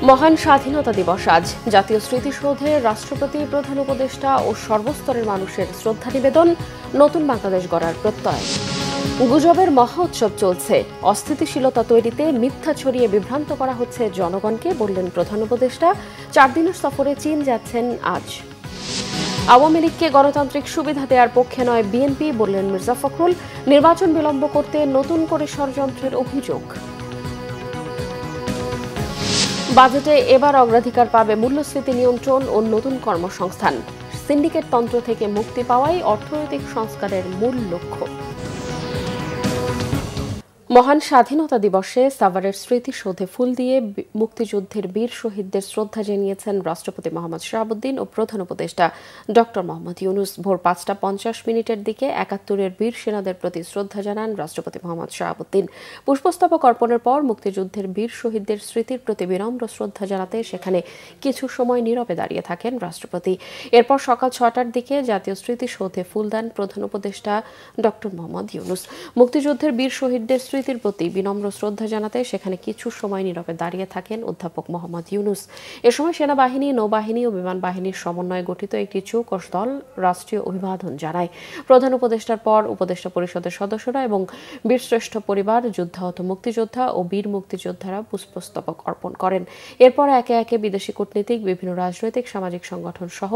মহান স্বাধীনতা দিবস আজ। জাতীয় স্মৃতিসৌধে রাষ্ট্রপতি, প্রধান উপদেষ্টা ও সর্বস্তরের মানুষের শ্রদ্ধা নিবেদন, নতুন বাংলাদেশ গড়ার প্রত্যয়। গুজবের মহা উৎসব চলছে, অস্থিতিশীলতা তৈরিতে মিথ্যা ছড়িয়ে বিভ্রান্ত করা হচ্ছে জনগণকে, বললেন প্রধান উপদেষ্টা। 4 দিনের সফরে চীন যাচ্ছেন আজ। আওয়ামী লীগকে গণতান্ত্রিক সুবিধা দেওয়ার পক্ষে নয় বিএনপি, বললেন মির্জা ফখরুল। নির্বাচন বিলম্ব করতে নতুন করে ষড়যন্ত্রের অভিযোগ। বাজেটে এবার অগ্রাধিকার পাবে মূল্যস্ফীতি নিয়ন্ত্রণ ও নতুন কর্মসংস্থান। সিন্ডিকেট তন্ত্র থেকে মুক্তি পাওয়াই অর্থনৈতিক সংস্কারের মূল লক্ষ্য। মহান স্বাধীনতা দিবসে সাভারের স্মৃতিসৌধে ফুল দিয়ে মুক্তিযুদ্ধের বীর শহীদদের শ্রদ্ধা জানিয়েছেন রাষ্ট্রপতি মোহাম্মদ শাহাবুদ্দিন ও প্রধান উপদেষ্টা ডক্টর মোহাম্মদ ইউনূস। ভোর 5:50 দিকে ৭১-এর বীর সেনাদের প্রতি শ্রদ্ধা জানান রাষ্ট্রপতি মোহাম্মদ শাহাবুদ্দিন। পুষ্পস্তবক অর্পণের পর মুক্তিযুদ্ধের বীর শহীদদের স্মৃতির প্রতি বিনম্র শ্রদ্ধা জানাতে সেখানে কিছু সময় নীরবে দাঁড়িয়ে থাকেন রাষ্ট্রপতি। এরপর সকাল 6টার দিকে জাতীয় স্মৃতিসৌধে ফুল দেন প্রধান উপদেষ্টা ডক্টর মোহাম্মদ ইউনূস। মুক্তিযুদ্ধের বীর শহীদদের স্মৃতির প্রতি বিনম্র শ্রদ্ধা জানাতে সেখানে কিছু সময় নীরবে দাঁড়িয়ে থাকেন অধ্যাপক মোহাম্মদ ইউনূস। এ সময় সেনাবাহিনী, নৌবাহিনী ও বিমান বাহিনীর সমন্বয়ে গঠিত একটি চৌকস দল রাষ্ট্রীয় অভিবাদন জানায়। প্রধান উপদেষ্টার পর উপদেষ্টা পরিষদের সদস্যরা এবং বীরশ্রেষ্ঠ পরিবার, যুদ্ধাহত মুক্তিযোদ্ধা ও বীর মুক্তিযোদ্ধারা পুষ্পস্তবক অর্পণ করেন। এরপর একে একে বিদেশি কূটনীতিক, বিভিন্ন রাজনৈতিক সামাজিক সংগঠন সহ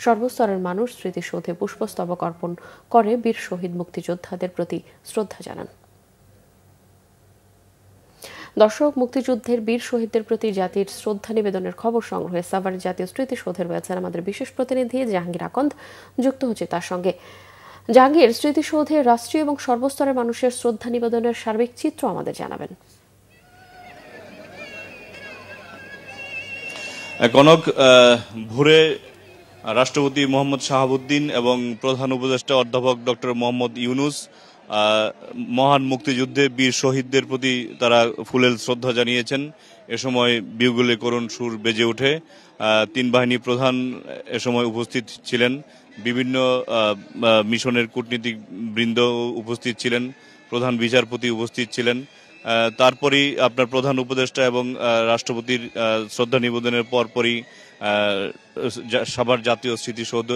সর্বস্তরের মানুষ স্মৃতিসৌধে পুষ্পস্তবক অর্পণ করে বীর শহীদ মুক্তিযোদ্ধাদের প্রতি শ্রদ্ধা জানান। দর্শক, মুক্তিযুদ্ধের বীর শহীদদের প্রতি জাতির শ্রদ্ধা নিবেদনের খবর সংগ্রহে সাভারের জাতীয় স্মৃতিসৌধে রয়েছেন আমাদের বিশেষ প্রতিনিধি জাহাঙ্গীর আকন্দ। যুক্ত হচ্ছে তার সঙ্গে। জাহাঙ্গীর, স্মৃতিসৌধে রাষ্ট্রীয় এবং সর্বস্তরের মানুষের শ্রদ্ধা নিবেদনের সার্বিক চিত্র আমাদের জানাবেন। কনক, ভোরে রাষ্ট্রপতি মোহাম্মদ শাহাবুদ্দিন এবং প্রধান উপদেষ্টা অধ্যাপক ডক্টর মোহাম্মদ ইউনূস মহান মুক্তিযুদ্ধে বীর শহীদদের প্রতি তারা ফুলেল শ্রদ্ধা জানিয়েছেন। এ সময় বিউগলে করুণ সুর বেজে ওঠে। 3 বাহিনী প্রধান এ সময় উপস্থিত ছিলেন, বিভিন্ন মিশনের কূটনীতিক বৃন্দ উপস্থিত ছিলেন, প্রধান বিচারপতি উপস্থিত ছিলেন। তারপরই আপনার প্রধান উপদেষ্টা এবং রাষ্ট্রপতির শ্রদ্ধা নিবেদনের পরপরই সাভার জাতীয় স্মৃতিসৌধ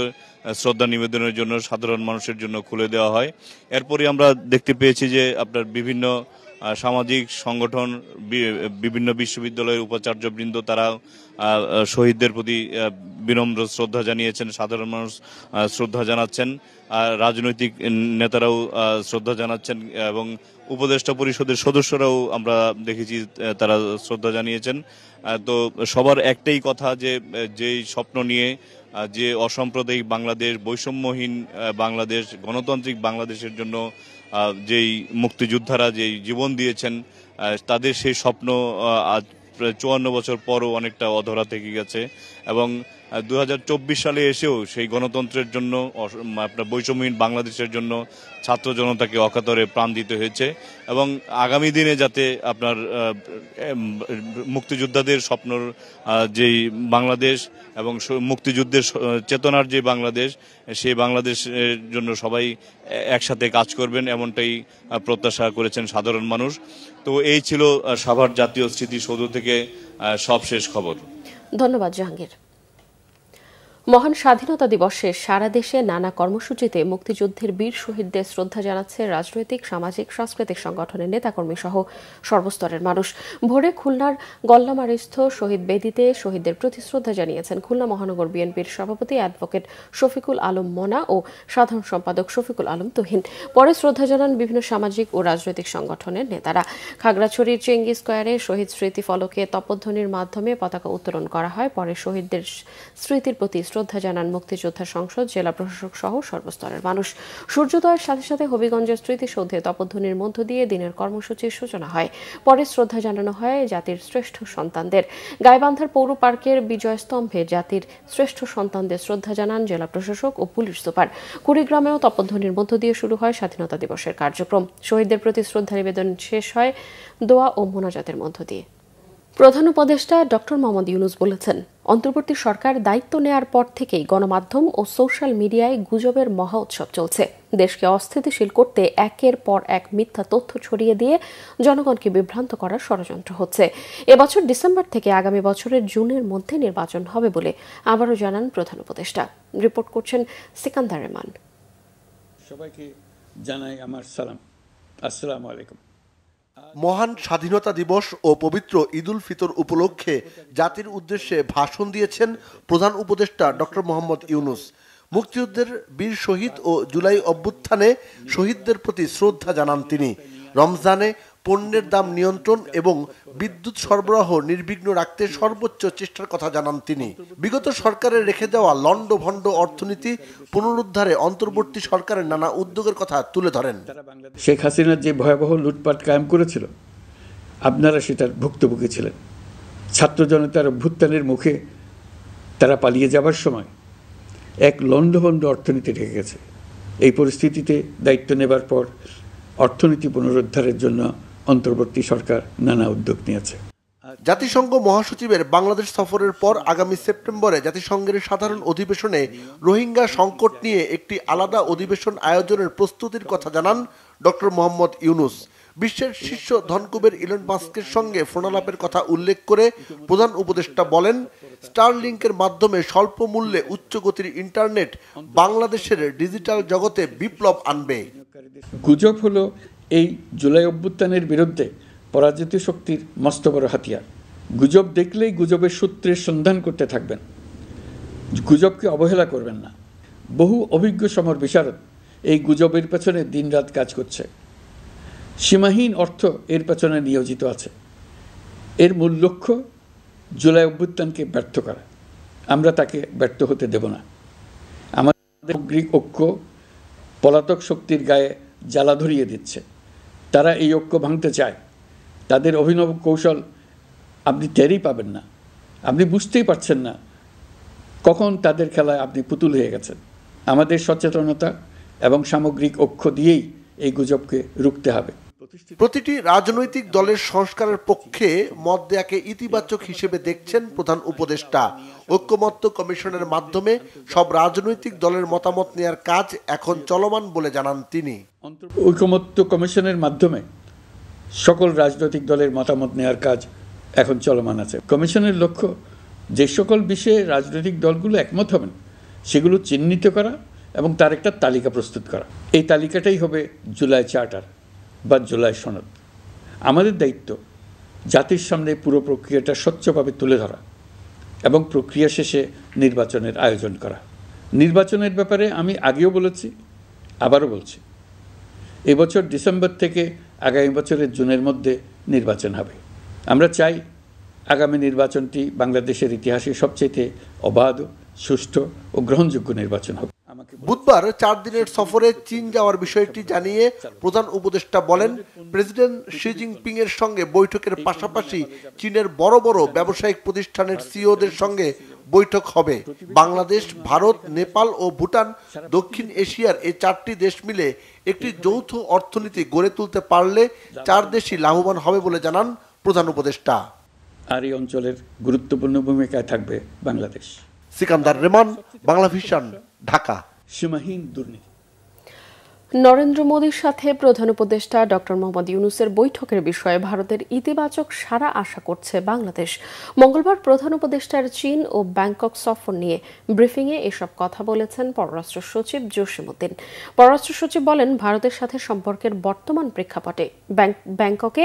শ্রদ্ধা নিবেদনের জন্য সাধারণ মানুষের জন্য খুলে দেওয়া হয়। এরপরই আমরা দেখতে পেয়েছি যে আপনার বিভিন্ন সামাজিক সংগঠন, বিভিন্ন বিশ্ববিদ্যালয়ের উপাচার্যবৃন্দ তারা শহীদদের প্রতি বিনম্র শ্রদ্ধা জানিয়েছেন, সাধারণ মানুষ শ্রদ্ধা জানাচ্ছেন, রাজনৈতিক নেতারাও শ্রদ্ধা জানাচ্ছেন এবং উপদেষ্টা পরিষদের সদস্যরাও আমরা দেখেছি তারা শ্রদ্ধা জানিয়েছেন। তো সবার একটাই কথা যে যেই স্বপ্ন নিয়ে যে অসাম্প্রদায়িক বাংলাদেশ, বৈষম্যহীন বাংলাদেশ, গণতান্ত্রিক বাংলাদেশের জন্য যেই মুক্তিযোদ্ধারা যেই জীবন দিয়েছেন, তাদের সেই স্বপ্ন আজ 54 বছর পরও অনেকটা অধরা থেকে গেছে এবং 2024 সালে এসেও সেই গণতন্ত্রের জন্য, আপনার বৈষম্যহীন বাংলাদেশের জন্য ছাত্র জনতাকে অকাতরে প্রাণ দিতে হয়েছে এবং আগামী দিনে যাতে আপনার মুক্তিযোদ্ধাদের স্বপ্নর যেই বাংলাদেশ এবং মুক্তিযুদ্ধের চেতনার যে বাংলাদেশ, সেই বাংলাদেশের জন্য সবাই একসাথে কাজ করবেন, এমনটাই প্রত্যাশা করেছেন সাধারণ মানুষ। তো এই ছিল সাভার জাতীয় স্মৃতিসৌধ থেকে সবশেষ খবর। ধন্যবাদ জাহাঙ্গীর। মহান স্বাধীনতা দিবসে সারা দেশে নানা কর্মসূচিতে মুক্তিযুদ্ধের বীর শহীদদের শ্রদ্ধা জানাচ্ছে রাজনৈতিক, সামাজিক, সাংস্কৃতিক সংগঠনের নেতাকর্মী সহ সর্বস্তরের মানুষ। ভোরে খুলনার গল্লামারিস্থ শহীদ বেদিতে শহীদদের প্রতি শ্রদ্ধা জানিয়েছেন খুলনা মহানগর বিএনপির সভাপতি অ্যাডভোকেট শফিকুল আলম মনা ও সাধারণ সম্পাদক শফিকুল আলম তুহিন। পরে শ্রদ্ধা জানান বিভিন্ন সামাজিক ও রাজনৈতিক সংগঠনের নেতারা। খাগড়াছড়ির চেঙ্গি স্কোয়ারে শহীদ স্মৃতি ফলকে তপধ্বনির মাধ্যমে পতাকা উত্তোলন করা হয়। পরে শহীদদের স্মৃতির প্রতি শ্রদ্ধা জানান মুক্তিযোদ্ধা সংসদ, জেলা প্রশাসক সহ সর্বস্তরের মানুষ। সূর্যোদয়ের সাথে সাথে হবিগঞ্জের স্মৃতিসৌধে তপধ্বনির মধ্য দিয়ে দিনের কর্মসূচির সূচনা হয়। পরে শ্রদ্ধা জানানো হয় জাতির শ্রেষ্ঠ সন্তানদের। গাইবান্ধার পৌর পার্কের বিজয় স্তম্ভে জাতির শ্রেষ্ঠ সন্তানদের শ্রদ্ধা জানান জেলা প্রশাসক ও পুলিশ সুপার। কুড়িগ্রামেও তপধ্বনির মধ্য দিয়ে শুরু হয় স্বাধীনতা দিবসের কার্যক্রম। শহীদদের প্রতি শ্রদ্ধা নিবেদন শেষ হয় দোয়া ও মোনাজাতের মধ্য দিয়ে। প্রধান উপদেষ্টা ডক্টর মোহাম্মদ ইউনূস বলেছেন, অন্তর্বর্তী সরকার দায়িত্ব নেয়ার পর থেকেই গণমাধ্যম ও সোশ্যাল মিডিয়ায় গুজবের মহা উৎসব চলছে। দেশকে অস্থিতিশীল করতে একের পর এক মিথ্যা তথ্য ছড়িয়ে দিয়ে জনগণকে বিভ্রান্ত করার ষড়যন্ত্র হচ্ছে। এবছর ডিসেম্বর থেকে আগামী বছরের জুনের মধ্যে নির্বাচন হবে বলে আবারও জানান প্রধান উপদেষ্টা। রিপোর্ট করছেন সিকান্দার রহমান। সবাইকে জানাই আমার সালাম। আসসালামু আলাইকুম। মহান স্বাধীনতা দিবস ও পবিত্র ঈদুল ফিতর উপলক্ষে জাতির উদ্দেশ্যে ভাষণ দিয়েছেন প্রধান উপদেষ্টা ডক্টর মোহাম্মদ ইউনূস। মুক্তিযুদ্ধের বীর শহীদ ও জুলাই অভ্যুত্থানে শহীদদের প্রতি শ্রদ্ধা জানান তিনি। রমজানে পণ্যের দাম নিয়ন্ত্রণ এবং বিদ্যুৎ সরবরাহ নির্বিঘ্ন রাখতে সর্বোচ্চ চেষ্টার কথা জানান তিনি। বিগত সরকারের রেখে দেওয়া লন্ডভন্ড অর্থনীতি পুনরুদ্ধারে অন্তর্বর্তী সরকারের নানা উদ্যোগের কথা তুলে ধরেন। শেখ হাসিনা যে ভয়াবহ লুটপাট কায়েম করেছিল, আপনারা সেটার ভুক্তভোগী ছিলেন। ছাত্র জনতার অভ্যুত্থানের মুখে তারা পালিয়ে যাবার সময় এক লন্ডভন্ড অর্থনীতি রেখে গেছে। এই পরিস্থিতিতে দায়িত্ব নেবার পর অর্থনীতি পুনরুদ্ধারের জন্য অন্তর্বর্তী সরকার নানা উদ্যোগ নিয়েছে। জাতিসংঘ মহাসচিবের বাংলাদেশ সফরের পর আগামী সেপ্টেম্বরে জাতিসংঘের সাধারণ অধিবেশনে রোহিঙ্গা সংকট নিয়ে একটি আলাদা অধিবেশন আয়োজনের প্রস্তুতির কথা জানান ডক্টর মোহাম্মদ ইউনূস। বিশ্বের শীর্ষ ধনকুবের ইলন মাস্কের সঙ্গে ফোনালাপের কথা উল্লেখ করে প্রধান উপদেষ্টা বলেন, স্টারলিংকের মাধ্যমে স্বল্প মূল্যে উচ্চ গতির ইন্টারনেট বাংলাদেশের ডিজিটাল জগতে বিপ্লব আনবে। গুজব হলো এই জুলাই অভ্যুত্থানের বিরুদ্ধে পরাজিত শক্তির মস্ত বড় হাতিয়ার। গুজব দেখলেই গুজবের সূত্রের সন্ধান করতে থাকবেন, গুজবকে অবহেলা করবেন না। বহু অভিজ্ঞ সমর বিশারদ এই গুজবের পেছনে দিনরাত কাজ করছে। সীমাহীন অর্থ এর পেছনে নিয়োজিত আছে। এর মূল লক্ষ্য জুলাই অভ্যুত্থানকে ব্যর্থ করা। আমরা তাকে ব্যর্থ হতে দেব না। আমাদের গ্রিক ঐক্য পলাতক শক্তির গায়ে জ্বালা ধরিয়ে দিচ্ছে। তারা এই ঐক্য ভাঙতে চায়। তাদের অভিনব কৌশল আপনি টেরই পাবেন না, আপনি বুঝতেই পারছেন না কখন তাদের খেলায় আপনি পুতুল হয়ে গেছেন। আমাদের সচেতনতা এবং সামগ্রিক ঐক্য দিয়েই এই গুজবকে রুখতে হবে। প্রতিটি রাজনৈতিক দলের সংস্কারের পক্ষে মত দেয়াকে ইতিবাচক হিসেবে দেখছেন প্রধান উপদেষ্টা। ঐক্যমত্য কমিশনের মাধ্যমে সব রাজনৈতিক দলের মতামত নেয়ার কাজ এখন চলমান বলে জানান তিনি। ঐক্যমত্য কমিশনের মাধ্যমে সকল রাজনৈতিক দলের মতামত নেওয়ার কাজ এখন চলমান আছে। কমিশনের লক্ষ্য যে সকল বিষয়ে রাজনৈতিক দলগুলো একমত হবেন সেগুলো চিহ্নিত করা এবং তার একটা তালিকা প্রস্তুত করা। এই তালিকাটাই হবে জুলাই চার্টার বা জুলাই সনদ। আমাদের দায়িত্ব জাতির সামনে পুরো প্রক্রিয়াটা স্বচ্ছভাবে তুলে ধরা এবং প্রক্রিয়া শেষে নির্বাচনের আয়োজন করা। নির্বাচনের ব্যাপারে আমি আগেও বলেছি, আবারও বলছি, এবছর ডিসেম্বর থেকে আগামী বছরের জুনের মধ্যে নির্বাচন হবে। আমরা চাই আগামী নির্বাচনটি বাংলাদেশের ইতিহাসে সবচেয়ে অবাধ, সুষ্ঠু ও গ্রহণযোগ্য নির্বাচন হবে। বুধবার 4 দিনের সফরে চীন যাওয়ার বিষয়টি জানিয়ে প্রধান উপদেষ্টা বলেন, প্রেসিডেন্ট শি জিনপিং এর সঙ্গে বৈঠকের পাশাপাশি চীনের বড় বড় ব্যবসায়িক প্রতিষ্ঠানের সিইওদের সঙ্গে বৈঠক হবে। বাংলাদেশ, ভারত, নেপাল ও ভুটান, দক্ষিণ এশিয়ার এই 4টি দেশ মিলে একটি যৌথ অর্থনীতি গড়ে তুলতে পারলে 4 দেশই লাভবান হবে বলে জানান প্রধান উপদেষ্টা। আর এই অঞ্চলের গুরুত্বপূর্ণ ভূমিকায় থাকবে বাংলাদেশ। সিকান্দার রহমান, বাংলাভিশন, ঢাকা। সীমাহীন দুর্নীতি। নরেন্দ্র মোদীর সাথে প্রধান উপদেষ্টা ডক্টর মোহাম্মদ ইউনূসের বৈঠকের বিষয়ে ভারতের ইতিবাচক সাড়া আশা করছে বাংলাদেশ। মঙ্গলবার প্রধান উপদেষ্টার চীন ও ব্যাংকক সফর নিয়ে ব্রিফিংয়ে এসব কথা বলেছেন পররাষ্ট্র সচিব জসিমউদ্দিন। পররাষ্ট্র সচিব বলেন, ভারতের সাথে সম্পর্কের বর্তমান প্রেক্ষাপটে ব্যাংককে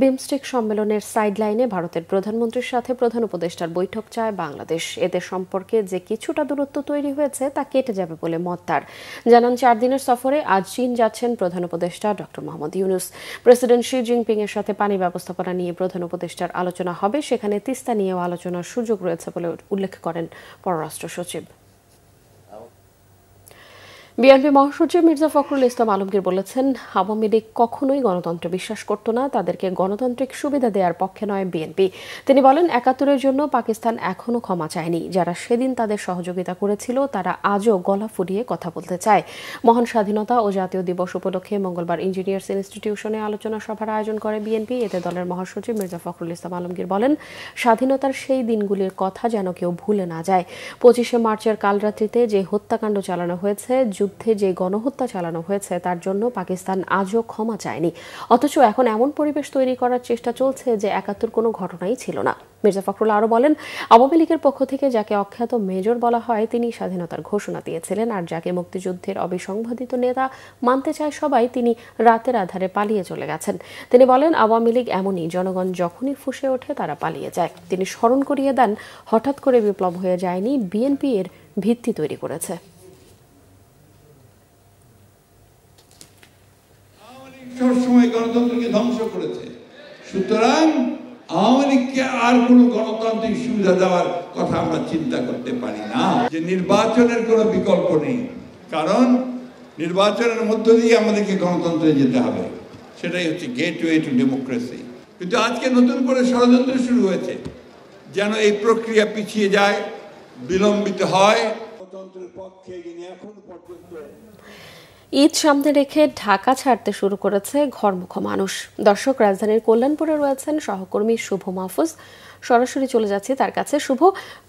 বিমস্টেক সম্মেলনের সাইডলাইনে ভারতের প্রধানমন্ত্রীর সাথে প্রধান উপদেষ্টার বৈঠক চায় বাংলাদেশ। এতে সম্পর্কে যে কিছুটা দূরত্ব তৈরি হয়েছে তা কেটে যাবে বলে মত তার। জানান, 4 দিনের সফরে আজ চীন যাচ্ছেন প্রধান উপদেষ্টা doctor Mohammad Yunus. President Xi Jinping এর সাথে পানি ব্যবস্থাপনা নিয়ে প্রধান উপদেষ্টার আলোচনা হবে। সেখানে তিস্তা নিয়েও আলোচনার সুযোগ রয়েছে বলে উল্লেখ করেন পররাষ্ট্র সচিব। বিএনপি মহাসচিব মির্জা ফখরুল ইসলাম আলমগীর বলেছেন, আওয়ামী লীগ কখনোই গণতন্ত্রে বিশ্বাস করত না, তাদেরকে গণতান্ত্রিক সুবিধা দেওয়ার পক্ষে নয় বিএনপি। তিনি বলেন, ৭১-এর জন্য পাকিস্তান এখনো ক্ষমা চায়নি। যারা সেদিন তাদের সহযোগিতা করেছিল তারা আজও গলা ফুলিয়ে কথা বলতে চায়। মহান স্বাধীনতা ও জাতীয় দিবস উপলক্ষে মঙ্গলবার ইঞ্জিনিয়ার্স ইনস্টিটিউশনে আলোচনা সভার আয়োজন করে বিএনপি। এতে দলের মহাসচিব মির্জা ফখরুল ইসলাম আলমগীর বলেন, স্বাধীনতার সেই দিনগুলির কথা যেন কেউ ভুলে না যায়। ২৫শে মার্চের কালরাত্রিতে যে হত্যাকাণ্ড চালানো হয়েছে, যুদ্ধে যে গণহত্যা চালানো হয়েছে, তার জন্য পাকিস্তান আজও ক্ষমা চায়নি। অথচ এখন এমন পরিবেশ তৈরি করার চেষ্টা চলছে যে ৭১ কোনো ঘটনাই ছিল না। মির্জা ফখরুল আরও বলেন, আওয়ামী লীগের পক্ষ থেকে যাকে অখ্যাত মেজর বলা হয় তিনি স্বাধীনতার ঘোষণা দিয়েছিলেন, আর যাকে মুক্তিযুদ্ধের অবিসংবাদিত নেতা মানতে চায় সবাই, তিনি রাতের আধারে পালিয়ে চলে গেছেন। তিনি বলেন, আওয়ামী লীগ এমনই, জনগণ যখনই ফুঁসে ওঠে তারা পালিয়ে যায়। তিনি স্মরণ করিয়ে দেন, হঠাৎ করে বিপ্লব হয়ে যায়নি, বিএনপি এর ভিত্তি তৈরি করেছে। সবসময় গণতন্ত্রকে ধ্বংস করেছে। সুতরাং আওয়ামী লীগকে আর কোন গণতান্ত্রিক সুবিধা দেওয়ার কথা আমরা চিন্তা করতে পারি না। যে নির্বাচনের কোনো বিকল্প নেই, কারণ নির্বাচনের মধ্য দিয়ে আমাদেরকে গণতন্ত্রে যেতে হবে, সেটাই হচ্ছে গেটওয়ে টু ডেমোক্রেসি। কিন্তু আজকে নতুন করে ষড়যন্ত্র শুরু হয়েছে যেন এই প্রক্রিয়া পিছিয়ে যায়, বিলম্বিত হয়। গণতন্ত্রের পক্ষে এখন পর্যন্ত ঈদ সামনে রেখে ঢাকা ছাড়তে শুরু করেছে ঘরমুখ মানুষ। দর্শক, রাজধানীর কল্যাণপুরে রয়েছেন সহকর্মী শুভ মাহফুজ। সরাসরি চলে যাচ্ছে তার কাছে। শুভ,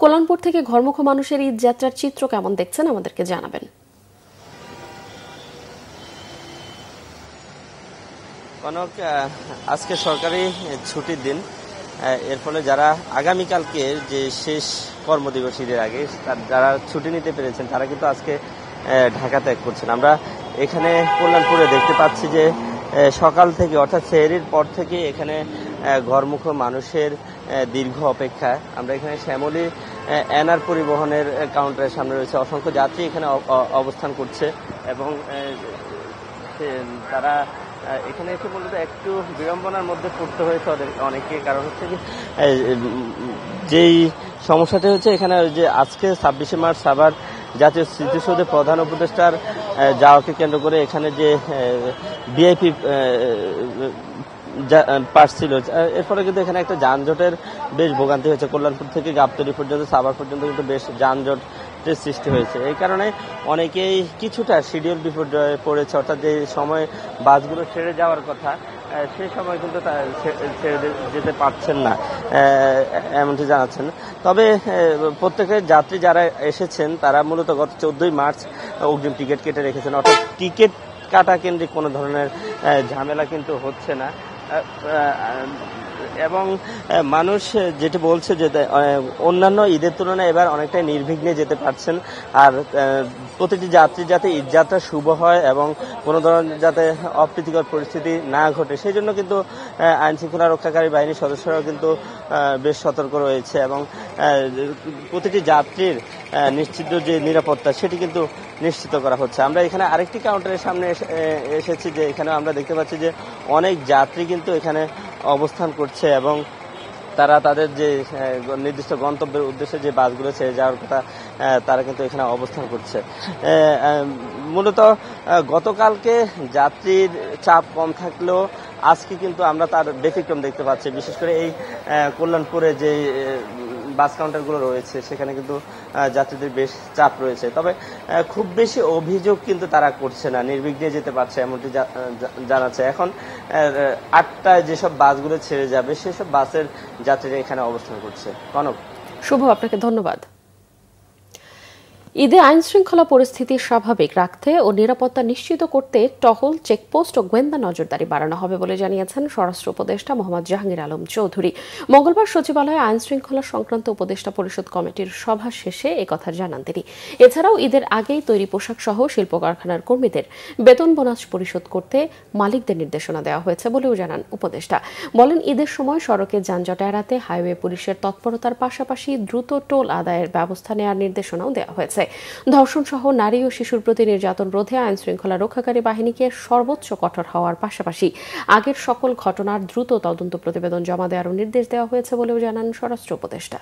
কল্যাণপুর থেকে ঘরমুখ মানুষের ঈদ যাত্রার চিত্র কেমন দেখছেন আমাদেরকে জানাবেন। কনক, আজকে সরকারি ছুটির দিন, এর ফলে যারা আগামীকালকে যে শেষ কর্মদিবস ঈদের আগে যারা ছুটি নিতে পেরেছেন তারা কিন্তু আজকে ঢাকা ত্যাগ করছেন। আমরা এখানে কল্যাণপুরে দেখতে পাচ্ছি যে সকাল থেকে অর্থাৎ সেহরির পর থেকে এখানে ঘরমুখ মানুষের দীর্ঘ অপেক্ষা। আমরা এখানে শ্যামলী এনআর পরিবহনের কাউন্টারের সামনে রয়েছে, অসংখ্য যাত্রী এখানে অবস্থান করছে এবং তারা এখানে এসে মূলত একটু বিড়ম্বনার মধ্যে পড়তে হয়েছে অনেকে। কারণ হচ্ছে যে যেই সমস্যাটা হচ্ছে এখানে যে আজকে ২৬শে মার্চ আবার জাতীয় স্মৃতিসৌধে প্রধান উপদেষ্টার যাওয়াকে কেন্দ্র করে এখানে যে ভিআইপি পাস ছিল, এর ফলে কিন্তু এখানে একটা যানজটের বেশ ভোগান্তি হয়েছে। কল্যাণপুর থেকে গাবতলী পর্যন্ত, সাভার পর্যন্ত কিন্তু বেশ যানজটের সৃষ্টি হয়েছে। এই কারণে অনেকেই কিছুটা শিডিউল বিপর্যয়ে পড়েছে, অর্থাৎ যে সময় বাসগুলো ছেড়ে যাওয়ার কথা সেই সময় কিন্তু ছেড়ে যেতে পারছেন না, এমনটি জানাচ্ছেন। তবে প্রত্যেকের যাত্রী যারা এসেছেন তারা মূলত গত 14ই মার্চ অগ্রিম টিকিট কেটে রেখেছেন, অর্থাৎ টিকিট কাটা কেন্দ্রিক কোনো ধরনের ঝামেলা কিন্তু হচ্ছে না। এবং মানুষ যেটি বলছে যে অন্যান্য ঈদের তুলনায় এবার অনেকটাই নির্বিঘ্নে যেতে পারছেন। আর প্রতিটি যাত্রী যাতে ঈদ যাত্রা শুভ হয় এবং কোনো ধরনের যাতে অপ্রীতিকর পরিস্থিতি না ঘটে সেই জন্য কিন্তু আইন শৃঙ্খলা রক্ষাকারী বাহিনীর সদস্যরাও কিন্তু বেশ সতর্ক রয়েছে এবং প্রতিটি যাত্রীর নিশ্চিত যে নিরাপত্তা সেটি কিন্তু নিশ্চিত করা হচ্ছে। আমরা এখানে আরেকটি কাউন্টারের সামনে এসেছি, যে এখানে আমরা দেখতে পাচ্ছি যে অনেক যাত্রী কিন্তু এখানে অবস্থান করছে এবং তারা তাদের যে নির্দিষ্ট গন্তব্যের উদ্দেশ্যে যে বাসগুলো ছেড়ে যাওয়ার কথা তারা কিন্তু এখানে অবস্থান করছে। মূলত গতকালকে যাত্রীর চাপ কম থাকলেও আজকে কিন্তু আমরা তার ব্যতিক্রম দেখতে পাচ্ছি। বিশেষ করে এই কল্যাণপুরে যে বাস কাউন্টারগুলো রয়েছে সেখানে কিন্তু যাত্রীদের বেশ চাপ রয়েছে। তবে খুব বেশি অভিযোগ কিন্তু তারা করছে না, নির্বিঘ্নে যেতে পারছে এমনটি জানাচ্ছে। এখন ৮টায় যেসব বাসগুলো ছেড়ে যাবে সেসব বাসের যাত্রীরা এখানে অবস্থান করছে। কনক, শুভ, আপনাকে ধন্যবাদ। ঈদে আইন শৃঙ্খলা পরিস্থিতি স্বাভাবিক রাখতে ও নিরাপত্তা নিশ্চিত করতে টহল, চেকপোস্ট ও গোয়েন্দা নজরদারি বাড়ানো হবে বলে জানিয়েছেন স্বরাষ্ট্র উপদেষ্টা মোহাম্মদ জাহাঙ্গীর আলম চৌধুরী। মঙ্গলবার সচিবালয়ে আইন শৃঙ্খলা সংক্রান্ত উপদেষ্টা পরিষদ কমিটির সভা শেষে একথা জানান তিনি। এছাড়াও ঈদের আগেই তৈরি পোশাক সহ শিল্প কারখানার কর্মীদের বেতন বোনাস পরিশোধ করতে মালিকদের নির্দেশনা দেওয়া হয়েছে বলেও জানান উপদেষ্টা। বলেন, ঈদের সময় সড়কে যানজট এড়াতে হাইওয়ে পুলিশের তৎপরতার পাশাপাশি দ্রুত টোল আদায়ের ব্যবস্থা নেওয়ার নির্দেশনাও দেওয়া হয়েছে। ধর্ষণ সহ নারী ও শিশুর প্রতি নির্যাতন রোধে আইন শৃঙ্খলা রক্ষাকারী বাহিনীকে সর্বোচ্চ কঠোর হওয়ার পাশাপাশি আগের সকল ঘটনার দ্রুত তদন্ত প্রতিবেদন জমা দেওয়ারও নির্দেশ দেওয়া হয়েছে বলেও জানান স্বরাষ্ট্র উপদেষ্টা।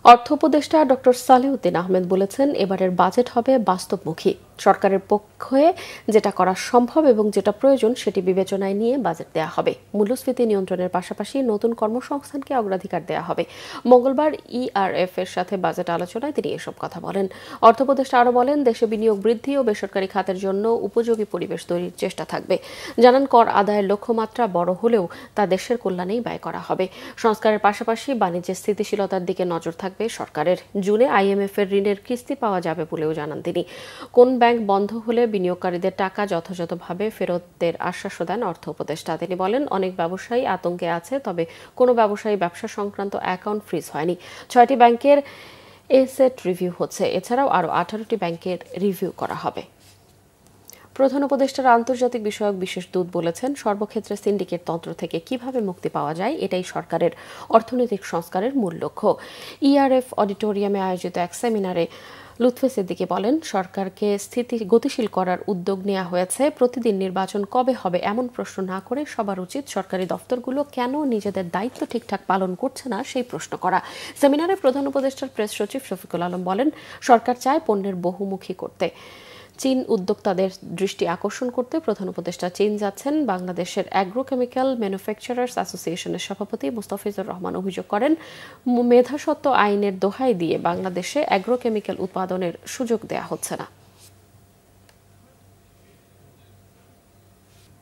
অর্থ উপদেষ্টা ডক্টর সালেউদ্দিন আহমেদ বলেছেন, এবারের বাজেট হবে বাস্তবমুখী। সরকারের পক্ষে যেটা করা সম্ভব এবং যেটা প্রয়োজন সেটি বিবেচনায় নিয়ে বাজেট দেয়া হবে। মূল্যস্ফীতি নিয়ন্ত্রণের পাশাপাশি নতুন কর্মসংস্থানকে অগ্রাধিকার দেয়া হবে। মঙ্গলবার ইআরএফ এর সাথে বাজেট আলোচনায় তিনি এসব কথা বলেন। অর্থ উপদেষ্টা আরও বলেন, দেশে বিনিয়োগ বৃদ্ধি ও বেসরকারি খাতের জন্য উপযোগী পরিবেশ তৈরির চেষ্টা থাকবে। জানান, কর আদায়ের লক্ষ্যমাত্রা বড় হলেও তা দেশের কল্যাণেই ব্যয় করা হবে। সংস্কারের পাশাপাশি বাণিজ্যের স্থিতিশীলতার দিকে নজর থাকবে সরকারের। জুনে আইএমএফ এর ঋণের কিস্তি পাওয়া যাবে বলেও জানান তিনি। কোন ব্যাংক বন্ধ হলে বিনিয়োগকারীদের টাকা যথাযথভাবে ফেরতের আশ্বাসও দেন অর্থ উপদেষ্টা। তিনি বলেন, অনেক ব্যবসায়ী আতঙ্কে আছে, তবে কোনো ব্যবসায়ী ব্যবসা সংক্রান্ত অ্যাকাউন্ট ফ্রিজ হয়নি। 6টি ব্যাংকের এসেট রিভিউ হচ্ছে। এছাড়াও আরও 18টি ব্যাংকের রিভিউ করা হবে। প্রধান উপদেষ্টার আন্তর্জাতিক বিষয়ক বিশেষ দূত বলেছেন, সর্বক্ষেত্রে সিন্ডিকেট তন্ত্র থেকে কিভাবে মুক্তি পাওয়া যায় এটাই সরকারের অর্থনৈতিক সংস্কারের মূল লক্ষ্য। ইআরএফ অডিটোরিয়ামে আয়োজিত এক সেমিনারে লুৎফে সিদ্দিকী বলেন, সরকারকে গতিশীল করার উদ্যোগ নেওয়া হয়েছে। প্রতিদিন নির্বাচন কবে হবে এমন প্রশ্ন না করে সবার উচিত সরকারি দফতরগুলো কেন নিজেদের দায়িত্ব ঠিকঠাক পালন করছে না সেই প্রশ্ন করা। সেমিনারে প্রধান উপদেষ্টার প্রেস সচিব শফিকুল আলম বলেন, সরকার চায় পণ্যের বহুমুখী করতে। চীন উদ্যোক্তাদের দৃষ্টি আকর্ষণ করতে প্রধান উপদেষ্টা চীন যাচ্ছেন। বাংলাদেশের অ্যাগ্রোকেমিক্যাল ম্যানুফ্যাকচারার্স অ্যাসোসিয়েশনের সভাপতি মুস্তাফিজুর রহমান অভিযোগ করেন, মেধাস্বত্ব আইনের দোহাই দিয়ে বাংলাদেশে অ্যাগ্রোকেমিক্যাল উৎপাদনের সুযোগ দেয়া হচ্ছে না।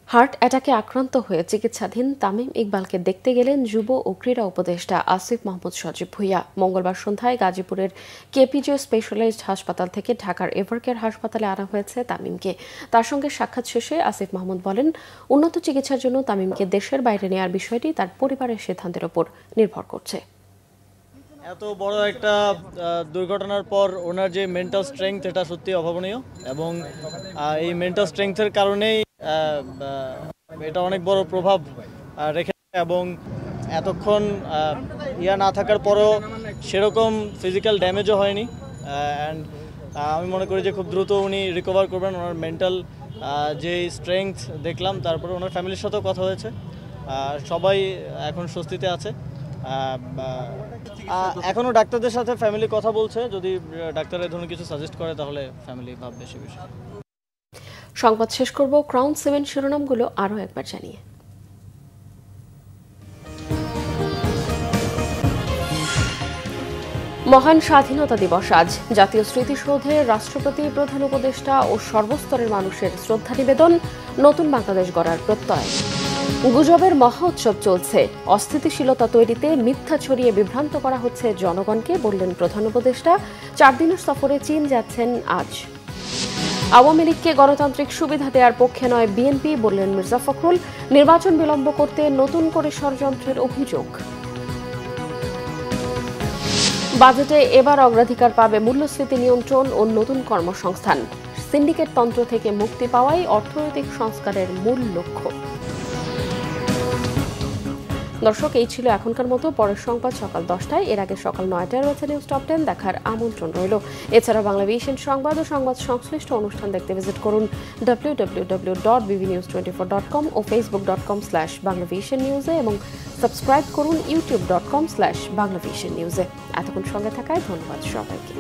হার্ট অ্যাটাকে আক্রান্ত হয়ে চিকিৎসাধীন তামিম ইকবালকে দেখতে গেলেন যুব ও ক্রীড়া উপদেষ্টা আসিফ মাহমুদ সজীব ভুঁইয়া। মঙ্গলবার সন্ধ্যায় গাজীপুরের কেপিজে স্পেশালাইজড হাসপাতাল থেকে ঢাকার এভারকেয়ার হাসপাতালে আনা হয়েছে তামিমকে। তার সঙ্গে সাক্ষাৎ শেষে আসিফ মাহমুদ বলেন, উন্নত চিকিৎসার জন্য তামিমকে দেশের বাইরে নেওয়ার বিষয়টি তার পরিবারের সিদ্ধান্তের উপর নির্ভর করছে। এত বড় একটা দুর্ঘটনার পর ওনার যে মেন্টাল স্ট্রেংথ, এটা সত্যি অভাবনীয় এবং এই মেন্টাল স্ট্রেংথের কারণেই এটা অনেক বড় প্রভাব রেখেছে এবং এতক্ষণ না থাকার পরও সেরকম ফিজিক্যাল ড্যামেজও হয়নি। অ্যান্ড আমি মনে করি যে খুব দ্রুত উনি রিকভার করবেন। ওনার মেন্টাল যে স্ট্রেংথ দেখলাম, তারপরে ওনার ফ্যামিলির সাথেও কথা হয়েছে, সবাই এখন স্বস্তিতে আছে। এখনও ডাক্তারদের সাথে ফ্যামিলি কথা বলছে, যদি ডাক্তার এই ধরনের কিছু সাজেস্ট করে তাহলে ফ্যামিলি ভাববে সে বিষয়ে। সংবাদ শেষ করব ক্রাউন 7 শিরোনামগুলো আরও একবার জানিয়ে। মহান স্বাধীনতা দিবস আজ। জাতীয় স্মৃতিসৌধে রাষ্ট্রপতি, প্রধান উপদেষ্টা ও সর্বস্তরের মানুষের শ্রদ্ধা নিবেদন, নতুন বাংলাদেশ গড়ার প্রত্যয়। গুজবের মহা উৎসব চলছে, অস্থিতিশীলতা তৈরিতে মিথ্যা ছড়িয়ে বিভ্রান্ত করা হচ্ছে জনগণকে, বললেন প্রধান উপদেষ্টা। 4 দিনের সফরে চীন যাচ্ছেন আজ। আওয়ামী লীগকে গণতান্ত্রিক সুবিধা দেওয়ার পক্ষে নয় বিএনপি, বললেন মির্জা ফখরুল। নির্বাচন বিলম্ব করতে নতুন করে ষড়যন্ত্রের অভিযোগ। বাজেটে এবার অগ্রাধিকার পাবে মূল্যস্ফীতি নিয়ন্ত্রণ ও নতুন কর্মসংস্থান। সিন্ডিকেট তন্ত্র থেকে মুক্তি পাওয়াই অর্থনৈতিক সংস্কারের মূল লক্ষ্য। দর্শক, এই ছিল এখনকার মতো। পরের সংবাদ সকাল 10টায়, এর আগে সকাল 9টায় রয়েছে নিউজ টপ 10 দেখার আমন্ত্রণ রইল। এছাড়া বাংলাভিশন সংবাদ ও সংবাদ সংশ্লিষ্ট অনুষ্ঠান দেখতে ভিজিট করুন www.bbnews24.com ও facebook.com/banglavisionnews এবং সাবস্ক্রাইব করুন youtube.com/banglavisionnews। এতক্ষণ সঙ্গে থাকায় ধন্যবাদ সবাইকে।